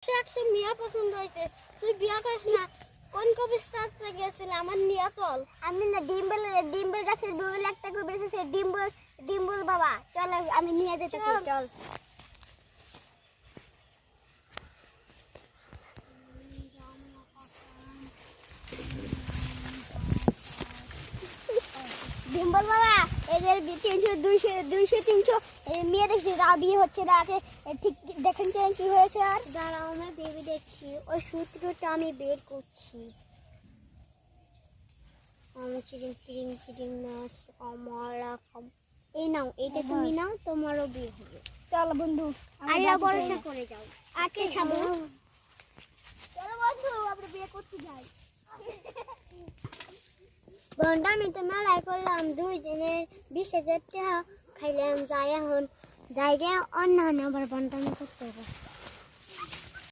একশো মিয়া পছন্দ হয়েছে, তুই বিয়া করিস না। কোন কবির সাথে গেছিল আমার নিয়ে চল। আমি না ডিম্বল গাছের বউল একটা কবির আছে ডিম্বল বাবা, চল আমি নিয়ে যেতে চল। ডিম্বল বাবা, এদের 300 200 300 মেয়ে দেখছি, তাও বিয়ে হচ্ছে না। ঠিক দেখেন কি হয়েছে। আর দাঁড়াও, আমার বেবি দেখছি, ওই সূত্রটা আমি বের করছি। আমার চিরিং চিরিং চিরিং নাচ আমার এই নাও, এটা তুমি নাও, তোমারও বিয়ে হবে। চল বন্ধু, আল্লাহ ভরসা করে যাও। আচ্ছা সাধু, চলো বন্ধু আমরা বিয়ে করতে যাই। বন্ধু আমি তো মেলায় করলাম 2 দিনের 20,000 টাকা খাইলাম, যাই এখন জায়গায় অন্য আবার বন্টন করতে হবে।